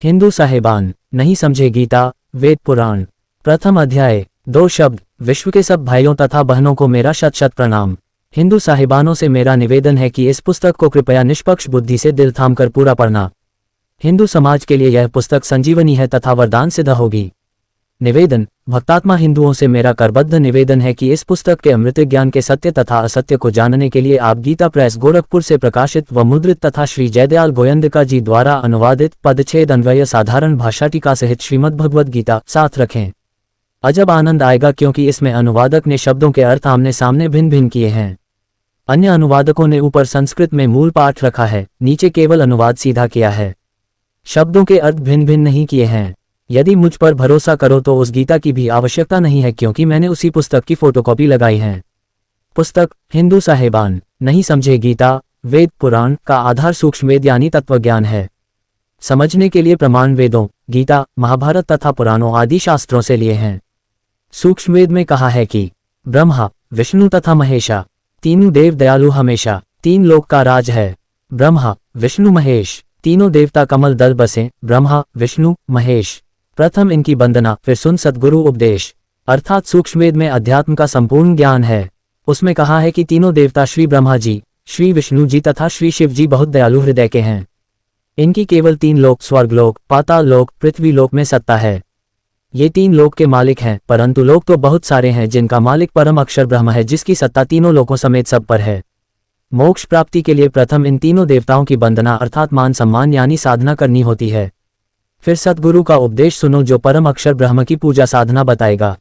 हिंदू साहिबान नहीं समझे गीता वेद पुराण। प्रथम अध्याय। 2 शब्द। विश्व के सब भाइयों तथा बहनों को मेरा शत शत प्रणाम। हिंदू साहिबानों से मेरा निवेदन है कि इस पुस्तक को कृपया निष्पक्ष बुद्धि से दिल थाम कर पूरा पढ़ना। हिंदू समाज के लिए यह पुस्तक संजीवनी है तथा वरदान सिद्ध होगी। निवेदन। भक्तात्मा हिंदुओं से मेरा करबद्ध निवेदन है कि इस पुस्तक के अमृत ज्ञान के सत्य तथा असत्य को जानने के लिए आप गीता प्रेस गोरखपुर से प्रकाशित व मुद्रित तथा श्री जयदयाल गोयंदका जी द्वारा अनुवादित पदच्छेद अन्वय साधारण भाषा टीका सहित श्रीमद् भगवद गीता साथ रखें। अजब आनंद आएगा क्योंकि इसमें अनुवादक ने शब्दों के अर्थ आमने सामने भिन्न भिन्न किए हैं। अन्य अनुवादकों ने ऊपर संस्कृत में मूल पाठ रखा है, नीचे केवल अनुवाद सीधा किया है। शब्दों के अर्थ भिन्न भिन्न नहीं किए हैं। यदि मुझ पर भरोसा करो तो उस गीता की भी आवश्यकता नहीं है क्योंकि मैंने उसी पुस्तक की फोटोकॉपी लगाई है। पुस्तक हिंदू साहिबान नहीं समझे गीता वेद पुराण का आधार सूक्ष्म वेद यानी तत्वज्ञान है। समझने के लिए प्रमाण वेदों, गीता, महाभारत तथा पुराणों आदि शास्त्रों से लिए हैं। सूक्ष्म वेद में कहा है कि ब्रह्मा, विष्णु तथा महेशा तीनों देव दयालु हमेशा 3 लोक का राज है। ब्रह्मा, विष्णु, महेश तीनों देवता कमल दल बसे। ब्रह्मा, विष्णु, महेश। प्रथम इनकी वंदना, फिर सुन सद्गुरु उपदेश। अर्थात सूक्ष्मवेद में अध्यात्म का संपूर्ण ज्ञान है। उसमें कहा है कि तीनों देवता श्री ब्रह्मा जी, श्री विष्णु जी तथा श्री शिव जी बहुत दयालु हृदय के हैं। इनकी केवल 3 लोक स्वर्गलोक, पाताल लोक, पृथ्वी लोक में सत्ता है। ये 3 लोक के मालिक हैं, परंतु लोक तो बहुत सारे हैं जिनका मालिक परम अक्षर ब्रह्म है जिसकी सत्ता तीनों लोकों समेत सब पर है। मोक्ष प्राप्ति के लिए प्रथम इन तीनों देवताओं की वंदना अर्थात मान सम्मान यानी साधना करनी होती है। फिर सद्गुरु का उपदेश सुनो जो परम अक्षर ब्रह्म की पूजा साधना बताएगा।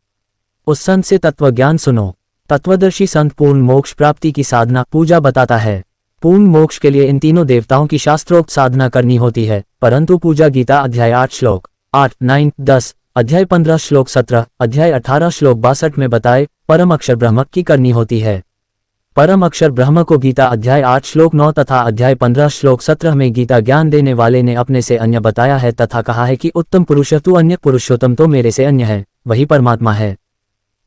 उस संत से तत्वज्ञान सुनो। तत्वदर्शी संत पूर्ण मोक्ष प्राप्ति की साधना पूजा बताता है। पूर्ण मोक्ष के लिए इन तीनों देवताओं की शास्त्रोक्त साधना करनी होती है, परंतु पूजा गीता अध्याय 8 श्लोक 8, 9, 10, अध्याय 15 श्लोक 17, अध्याय 18 श्लोक 62 में बताए परम अक्षर ब्रह्म की करनी होती है। परम अक्षर ब्रह्म को गीता अध्याय 8 श्लोक 9 तथा अध्याय 15 श्लोक 17 में गीता ज्ञान देने वाले ने अपने से अन्य बताया है तथा कहा है कि उत्तम पुरुष तू अन्य पुरुषोत्तम तो मेरे से अन्य है, वही परमात्मा है।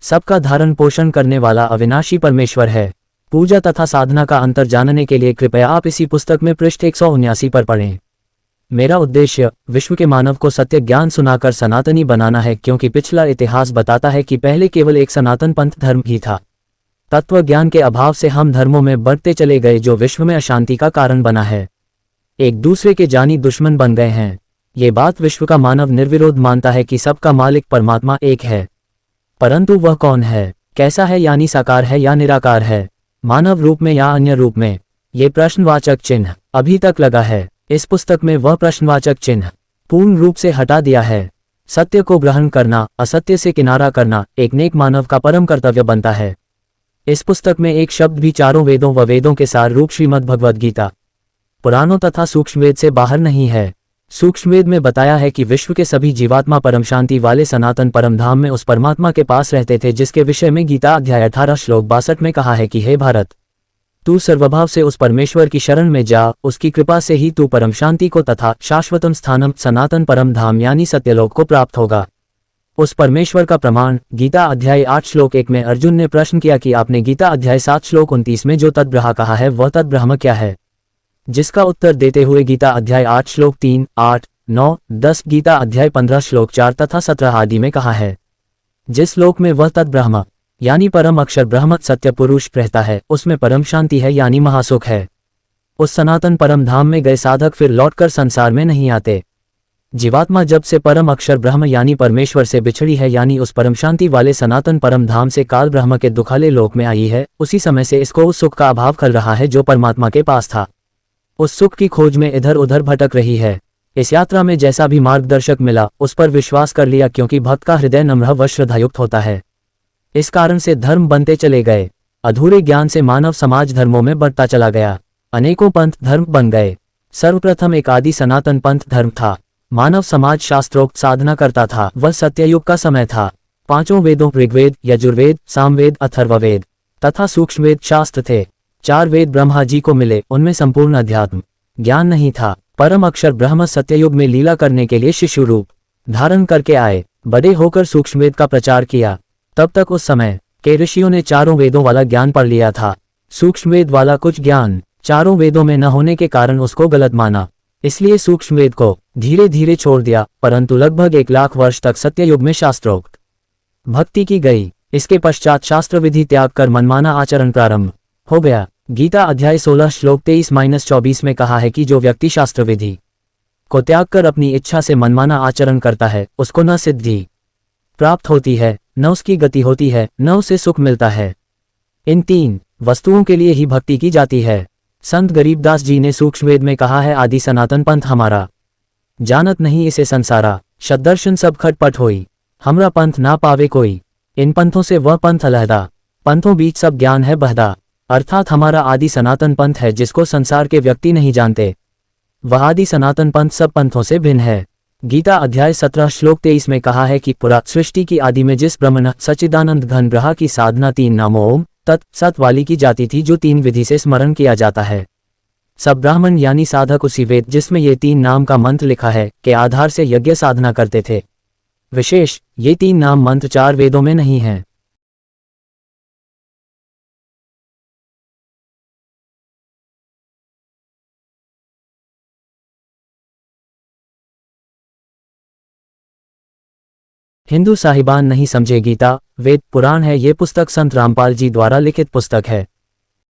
सबका धारण पोषण करने वाला अविनाशी परमेश्वर है। पूजा तथा साधना का अंतर जानने के लिए कृपया आप इसी पुस्तक में पृष्ठ 179 पर पढ़ें। मेरा उद्देश्य विश्व के मानव को सत्य ज्ञान सुनाकर सनातनी बनाना है क्योंकि पिछला इतिहास बताता है कि पहले केवल एक सनातन पंथ धर्म ही था। तत्व ज्ञान के अभाव से हम धर्मों में बढ़ते चले गए जो विश्व में अशांति का कारण बना है। एक दूसरे के जानी दुश्मन बन गए हैं। ये बात विश्व का मानव निर्विरोध मानता है कि सबका मालिक परमात्मा एक है, परंतु वह कौन है, कैसा है यानी साकार है या निराकार है, मानव रूप में या अन्य रूप में, ये प्रश्नवाचक चिन्ह अभी तक लगा है। इस पुस्तक में वह प्रश्नवाचक चिन्ह पूर्ण रूप से हटा दिया है। सत्य को ग्रहण करना, असत्य से किनारा करना एक नेक मानव का परम कर्तव्य बनता है। इस पुस्तक में एक शब्द भी चारों वेदों व वेदों के सार रूप श्रीमद् भगवद गीता, पुराणों तथा सूक्ष्मवेद से बाहर नहीं है। सूक्ष्मवेद में बताया है कि विश्व के सभी जीवात्मा परम शांति वाले सनातन परम धाम में उस परमात्मा के पास रहते थे जिसके विषय में गीता अध्याय 18 श्लोक 62 में कहा है कि हे भारत, तू सर्वभाव से उस परमेश्वर की शरण में जा, उसकी कृपा से ही तू परम शांति को तथा शाश्वतम स्थानम सनातन परम धाम यानी सत्यलोक को प्राप्त होगा। उस परमेश्वर का प्रमाण गीता अध्याय 8 श्लोक 1 में अर्जुन ने प्रश्न किया कि आपने गीता अध्याय 7 श्लोक 29 में जो तद्ब्रह्म कहा है वह तद्ब्रह्म क्या है, जिसका उत्तर देते हुए गीता अध्याय 8 श्लोक 3, 8, 9, 10, गीता अध्याय 15 श्लोक 4 तथा 17 आदि में कहा है। जिस लोक में वह तद्ब्रह्म यानी परम अक्षर ब्रह्म सत्य पुरुष रहता है उसमें परम शांति है यानी महासुख है। उस सनातन परम धाम में गए साधक फिर लौटकर संसार में नहीं आते। जीवात्मा जब से परम अक्षर ब्रह्म यानी परमेश्वर से बिछड़ी है यानी उस परम शांति वाले सनातन परम धाम से काल ब्रह्म के दुखाले लोक में आई है, उसी समय से इसको उस सुख का अभाव कर रहा है जो परमात्मा के पास था। उस सुख की खोज में इधर उधर भटक रही है। इस यात्रा में जैसा भी मार्गदर्शक मिला उस पर विश्वास कर लिया क्योंकि भक्त का हृदय नम्र व श्रद्धायुक्त होता है। इस कारण से धर्म बनते चले गए। अधूरे ज्ञान से मानव समाज धर्मों में बढ़ता चला गया। अनेकों पंथ धर्म बन गए। सर्वप्रथम एक आदि सनातन पंथ धर्म था। मानव समाज शास्त्रोक्त साधना करता था। वह सत्ययुग का समय था। 5 वेदों ऋग्वेद, यजुर्वेद, सामवेद, अथर्ववेद तथा सूक्ष्मवेद शास्त्र थे। 4 वेद ब्रह्मा जी को मिले, उनमें संपूर्ण अध्यात्म ज्ञान नहीं था। परम अक्षर ब्रह्म सत्ययुग में लीला करने के लिए शिशु रूप धारण करके आए। बड़े होकर सूक्ष्मवेद का प्रचार किया। तब तक उस समय के ऋषियों ने 4 वेदों वाला ज्ञान पढ़ लिया था। सूक्ष्मवेद वाला कुछ ज्ञान 4 वेदों में न होने के कारण उसको गलत माना। इसलिए सूक्ष्म वेद को धीरे धीरे छोड़ दिया, परंतु लगभग 1 लाख वर्ष तक सत्ययुग में शास्त्रोक्त भक्ति की गई। इसके पश्चात शास्त्र विधि त्याग कर मनमाना आचरण प्रारंभ हो गया। गीता अध्याय 16 श्लोक 23-24 में कहा है कि जो व्यक्ति शास्त्र विधि को त्याग कर अपनी इच्छा से मनमाना आचरण करता है, उसको न सिद्धि प्राप्त होती है, न उसकी गति होती है, न उसे सुख मिलता है। इन 3 वस्तुओं के लिए ही भक्ति की जाती है। संत गरीबदास जी ने सूक्ष्मवेद में कहा है, आदि सनातन पंथ हमारा, जानत नहीं इसे संसारा, शतदर्शन सब खटपट होई, हमरा पंथ ना पावे कोई। इन पंथों से वह पंथ अलहदा, पंथों बीच सब ज्ञान है बहदा। अर्थात हमारा आदि सनातन पंथ है जिसको संसार के व्यक्ति नहीं जानते। वह आदि सनातन पंथ सब पंथों से भिन्न है। गीता अध्याय 17 श्लोक 23 में कहा है कि पुरा सृष्टि की आदि में जिस ब्रह्मण सच्चिदानंद घन ब्रहा की साधना 3 नामों ओम तत् सत वाली की जाती थी, जो 3 विधि से स्मरण किया जाता है। सब ब्राह्मण यानी साधक उसी वेद जिसमें ये 3 नाम का मंत्र लिखा है के आधार से यज्ञ साधना करते थे। विशेष ये 3 नाम मंत्र 4 वेदों में नहीं हैं। हिंदू साहिबान नहीं समझे गीता, वेद पुराण है। ये पुस्तक संत रामपाल जी द्वारा लिखित पुस्तक है।